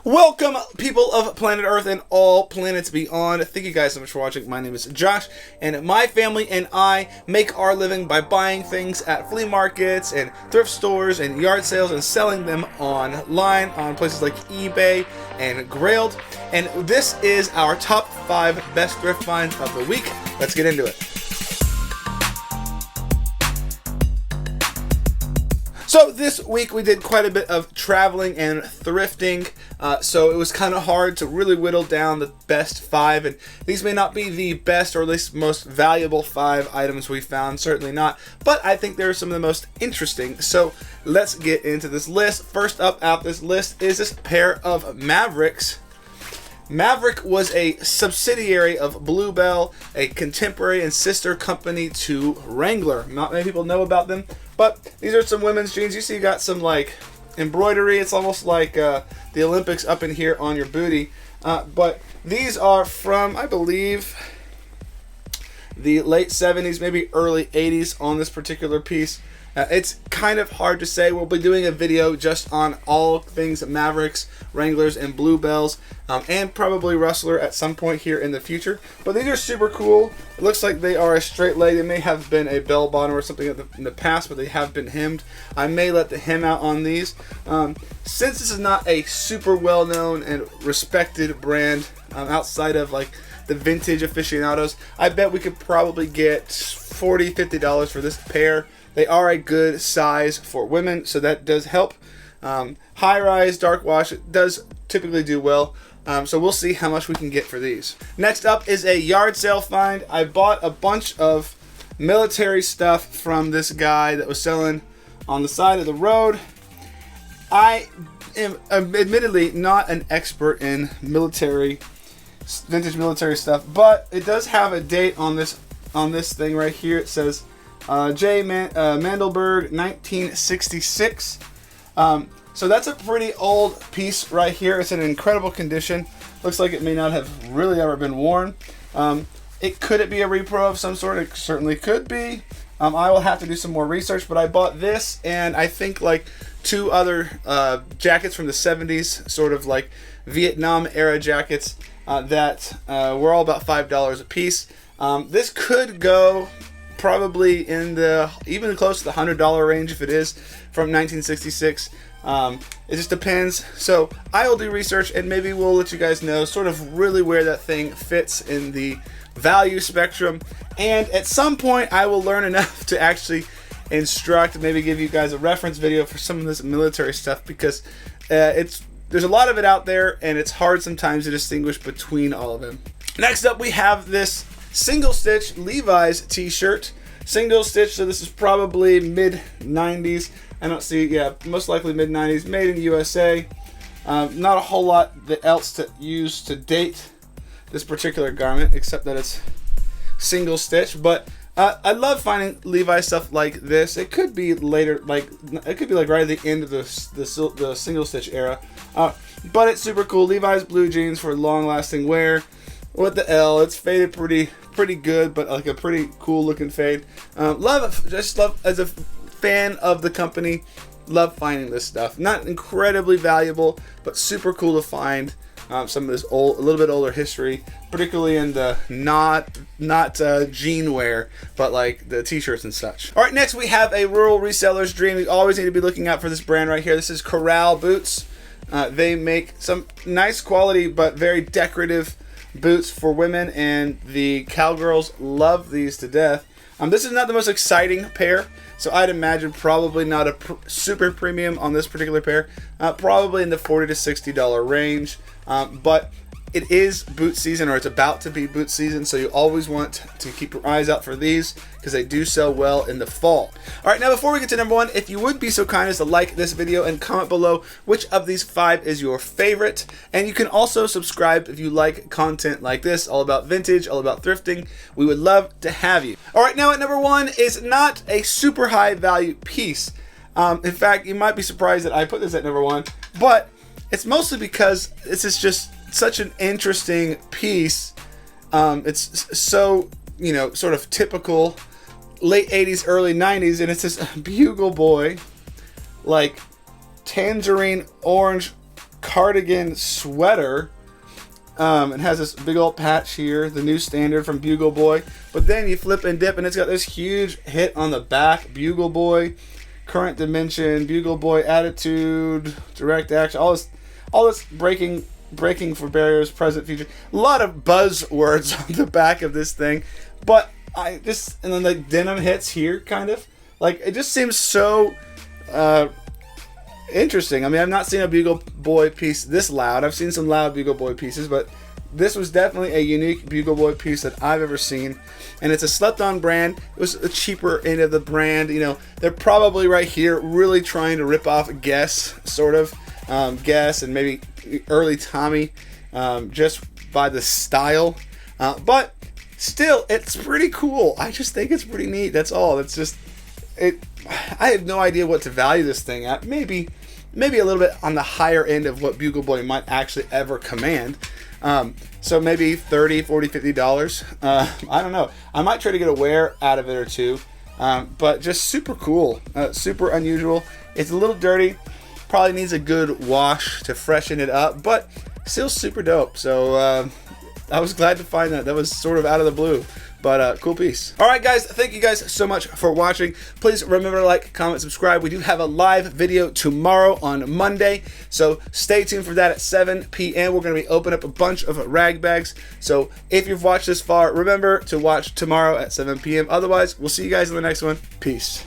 Welcome, people of planet Earth and all planets beyond. Thank you guys so much for watching. My name is Josh, and my family and I make our living by buying things at flea markets and thrift stores and yard sales and selling them online on places like eBay and Grailed. And this is our top 5 best thrift finds of the week. Let's get into it. So this week we did quite a bit of traveling and thrifting, so it was kind of hard to really whittle down the best 5, and these may not be the best or at least most valuable 5 items we found, certainly not, but I think they're some of the most interesting. So let's get into this list. First up out this list is this pair of Mavericks. Maverick was a subsidiary of Bluebell, a contemporary and sister company to Wrangler. Not many people know about them, but these are some women's jeans. You see you got some like embroidery. It's almost like the Olympics up in here on your booty. But these are from, I believe, the late 70s, maybe early 80s on this particular piece. It's kind of hard to say. We'll be doing a video just on all things Mavericks, Wranglers, and Bluebells, and probably Rustler at some point here in the future. But these are super cool. It looks like they are a straight leg. They may have been a bell bottom or something in the past, but they have been hemmed. I may let the hem out on these. Since this is not a super well-known and respected brand outside of like the vintage aficionados, I bet we could probably get $40, $50 for this pair. They are a good size for women, so that does help. High rise, dark wash, it does typically do well. So we'll see how much we can get for these. Next up is a yard sale find. I bought a bunch of military stuff from this guy that was selling on the side of the road. I am admittedly not an expert in vintage military stuff, but it does have a date on this thing right here. It says J. Mandelberg, 1966. So that's a pretty old piece right here. It's in incredible condition. Looks like it may not have really ever been worn. Could it be a repro of some sort? It certainly could be. I will have to do some more research, but I bought this and I think like 2 other jackets from the 70s, sort of like Vietnam era jackets that were all about $5 a piece. This could go probably in the even close to the $100 range if it is from 1966. It just depends. So I will do research and maybe we'll let you guys know sort of really where that thing fits in the value spectrum. And at some point I will learn enough to actually instruct, maybe give you guys a reference video for some of this military stuff, because there's a lot of it out there and it's hard sometimes to distinguish between all of them. Next up we have this single stitch Levi's t-shirt. Single stitch, so this is probably mid 90s. I don't see, yeah, most likely mid 90s, made in the USA. Not a whole lot else to use to date this particular garment, except that it's single stitch. But I love finding Levi's stuff like this. It could be later, like it could be like right at the end of the single stitch era. But it's super cool. Levi's blue jeans for long lasting wear. With the L, it's faded pretty good, but like a pretty cool looking fade. Just love as a fan of the company. Love finding this stuff. Not incredibly valuable, but super cool to find. Some of this a little bit older history, particularly in the not jean wear, but like the t-shirts and such. All right, next we have a rural reseller's dream. You always need to be looking out for this brand right here. This is Corral Boots. They make some nice quality but very decorative boots for women, and the cowgirls love these to death. This is not the most exciting pair, so I'd imagine probably not a super premium on this particular pair. Probably in the $40 to $60 range, but it is boot season, or it's about to be boot season, so you always want to keep your eyes out for these because they do sell well in the fall. All right, now before we get to number 1, if you would be so kind as to like this video and comment below which of these 5 is your favorite, and you can also subscribe if you like content like this, all about vintage, all about thrifting. We would love to have you. All right, now at number 1 is not a super high value piece. In fact, you might be surprised that I put this at number 1, but it's mostly because this is just such an interesting piece. It's so, sort of typical late 80s, early 90s, and it's this Beagle Boy, like tangerine orange cardigan sweater. It has this big old patch here, the new standard from Beagle Boy. But then you flip and dip, and it's got this huge hit on the back. Beagle Boy, current dimension, Beagle Boy attitude, direct action, all this breaking for barriers, present, future. A lot of buzzwords on the back of this thing. But and then the denim hits here, kind of. Like, it just seems so interesting. I mean, I've not seen a Beagle Boy piece this loud. I've seen some loud Beagle Boy pieces, but this was definitely a unique Beagle Boy piece that I've ever seen. And it's a slept-on brand. It was a cheaper end of the brand. You know, they're probably right here really trying to rip off Guess, sort of. Guess and maybe early Tommy, just by the style. But still, it's pretty cool. I just think it's pretty neat. That's all. It's just... I have no idea what to value this thing at. Maybe a little bit on the higher end of what Beagle Boy might actually ever command. So maybe $30, $40, $50. I don't know. I might try to get a wear out of it or two. But just super cool. Super unusual. It's a little dirty. Probably needs a good wash to freshen it up. But still super dope. So I was glad to find that. That was sort of out of the blue. But cool piece. Alright guys, thank you guys so much for watching. Please remember to like, comment, subscribe. We do have a live video tomorrow on Monday. So stay tuned for that at 7 p.m. We're going to be opening up a bunch of rag bags. So if you've watched this far, remember to watch tomorrow at 7 p.m. Otherwise, we'll see you guys in the next one. Peace.